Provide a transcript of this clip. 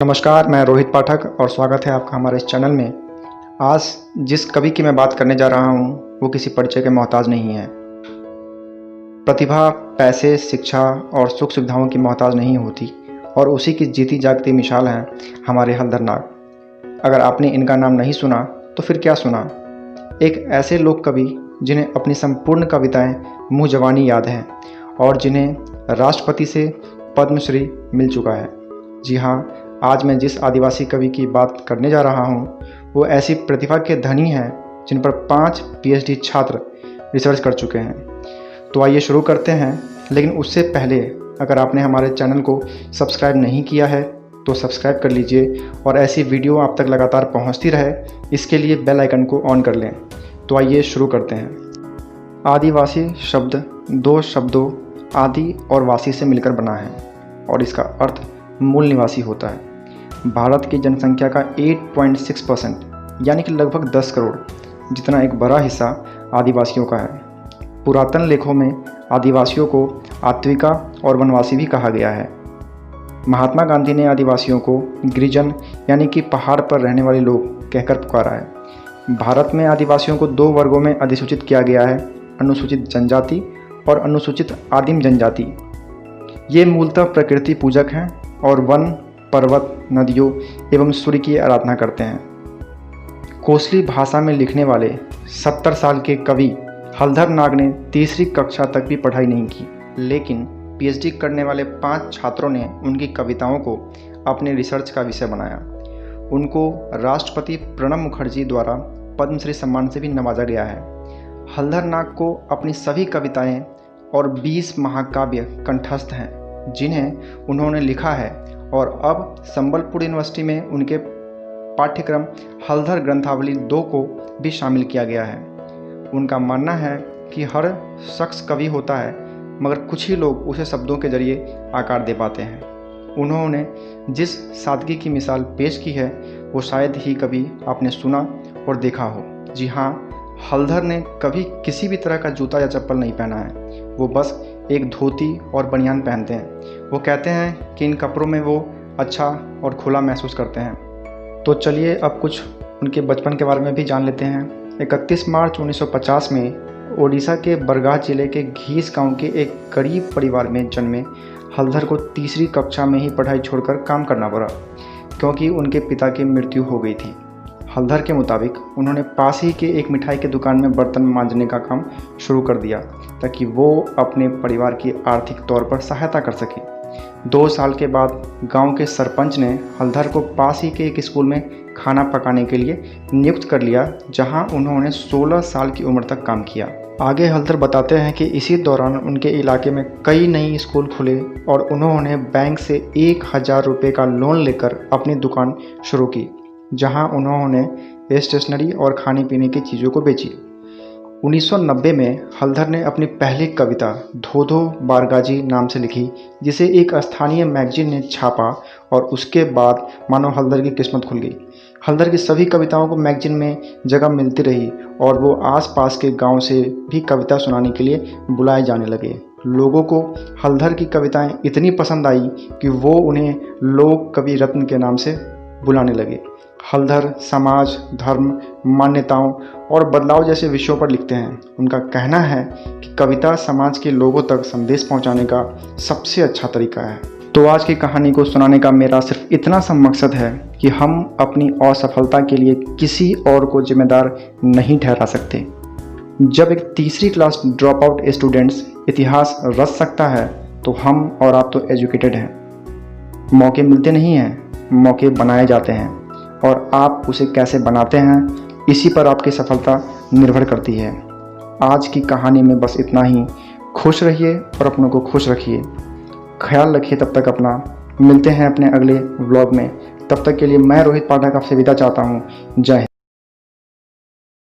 नमस्कार, मैं रोहित पाठक और स्वागत है आपका हमारे इस चैनल में। आज जिस कवि की मैं बात करने जा रहा हूँ वो किसी परिचय के मोहताज नहीं है। प्रतिभा पैसे, शिक्षा और सुख सुविधाओं की मोहताज नहीं होती और उसी की जीती जागती मिसाल हैं हमारे हलधर नाग। अगर आपने इनका नाम नहीं सुना तो फिर क्या सुना। एक ऐसे लोक कवि जिन्हें अपनी संपूर्ण कविताएं मुँह ज़बानी याद हैं और जिन्हें राष्ट्रपति से पद्मश्री मिल चुका है। जी हाँ, आज मैं जिस आदिवासी कवि की बात करने जा रहा हूँ वो ऐसी प्रतिभा के धनी हैं जिन पर 5 PhD छात्र रिसर्च कर चुके हैं। तो आइए शुरू करते हैं, लेकिन उससे पहले अगर आपने हमारे चैनल को सब्सक्राइब नहीं किया है तो सब्सक्राइब कर लीजिए और ऐसी वीडियो आप तक लगातार पहुँचती रहे, इसके लिए बेल आइकन को ऑन कर लें। तो आइए शुरू करते हैं। आदिवासी शब्द 2 शब्दों आदि और वासी से मिलकर बना है और इसका अर्थ मूल निवासी होता है। भारत की जनसंख्या का 8.6% यानी कि लगभग 10 करोड़ जितना एक बड़ा हिस्सा आदिवासियों का है। पुरातन लेखों में आदिवासियों को आत्विका और वनवासी भी कहा गया है। महात्मा गांधी ने आदिवासियों को गिरिजन यानी कि पहाड़ पर रहने वाले लोग कहकर पुकारा है। भारत में आदिवासियों को 2 वर्गों में अधिसूचित किया गया है, अनुसूचित जनजाति और अनुसूचित आदिम जनजाति। ये मूलतः प्रकृति पूजक हैं और वन, पर्वत, नदियों एवं सूर्य की आराधना करते हैं। कोसली भाषा में लिखने वाले 70 साल के कवि हलधर नाग ने 3री कक्षा तक भी पढ़ाई नहीं की, लेकिन PhD करने वाले 5 छात्रों ने उनकी कविताओं को अपने रिसर्च का विषय बनाया। उनको राष्ट्रपति प्रणब मुखर्जी द्वारा पद्मश्री सम्मान से भी नवाजा गया है। हलधर नाग को अपनी सभी कविताएं और 20 महाकाव्य कंठस्थ हैं जिन्हें उन्होंने लिखा है और अब संबलपुर यूनिवर्सिटी में उनके पाठ्यक्रम हलधर ग्रंथावली 2 को भी शामिल किया गया है। उनका मानना है कि हर शख्स कवि होता है मगर कुछ ही लोग उसे शब्दों के जरिए आकार दे पाते हैं। उन्होंने जिस सादगी की मिसाल पेश की है वो शायद ही कभी आपने सुना और देखा हो। जी हाँ, हलधर ने कभी किसी भी तरह का जूता या चप्पल नहीं पहना है। वो बस एक धोती और बनियान पहनते हैं। वो कहते हैं कि इन कपड़ों में वो अच्छा और खुला महसूस करते हैं। तो चलिए अब कुछ उनके बचपन के बारे में भी जान लेते हैं। 31 मार्च 1950 में ओडिशा के बरगाह जिले के घीस गांव के एक गरीब परिवार में जन्मे हलधर को 3री कक्षा में ही पढ़ाई छोड़कर काम करना पड़ा क्योंकि उनके पिता की मृत्यु हो गई थी। हलधर के मुताबिक उन्होंने पास ही के एक मिठाई की दुकान में बर्तन मांजने का काम शुरू कर दिया ताकि वो अपने परिवार की आर्थिक तौर पर सहायता कर सके। 2 साल के बाद गांव के सरपंच ने हलधर को पास ही के एक स्कूल में खाना पकाने के लिए नियुक्त कर लिया, जहां उन्होंने 16 साल की उम्र तक काम किया। आगे हलधर बताते हैं कि इसी दौरान उनके इलाके में कई नई स्कूल खुले और उन्होंने बैंक से 1000 रुपये का लोन लेकर अपनी दुकान शुरू की, जहां उन्होंने स्टेशनरी और खाने पीने की चीज़ों को बेची। 1990 में हलधर ने अपनी पहली कविता धो बारगाजी नाम से लिखी, जिसे एक स्थानीय मैगजीन ने छापा और उसके बाद मानो हलधर की किस्मत खुल गई। हलधर की सभी कविताओं को मैगजीन में जगह मिलती रही और वो आसपास के गांव से भी कविता सुनाने के लिए बुलाए जाने लगे। लोगों को हलधर की कविताएं इतनी पसंद आई कि वो उन्हें लोक कवि रत्न के नाम से बुलाने लगे। हलधर समाज, धर्म, मान्यताओं और बदलाव जैसे विषयों पर लिखते हैं। उनका कहना है कि कविता समाज के लोगों तक संदेश पहुंचाने का सबसे अच्छा तरीका है। तो आज की कहानी को सुनाने का मेरा सिर्फ इतना सा मकसद है कि हम अपनी असफलता के लिए किसी और को जिम्मेदार नहीं ठहरा सकते। जब एक 3री क्लास ड्रॉप आउट स्टूडेंट्स इतिहास रच सकता है तो हम और आप तो एजुकेटेड हैं। मौके मिलते नहीं हैं, मौके बनाए जाते हैं और आप उसे कैसे बनाते हैं इसी पर आपकी सफलता निर्भर करती है। आज की कहानी में बस इतना ही। खुश रहिए और अपनों को खुश रखिए। ख्याल रखिए तब तक अपना। मिलते हैं अपने अगले व्लॉग में। तब तक के लिए मैं रोहित पाठक आपसे विदा चाहता हूँ। जय हिंद।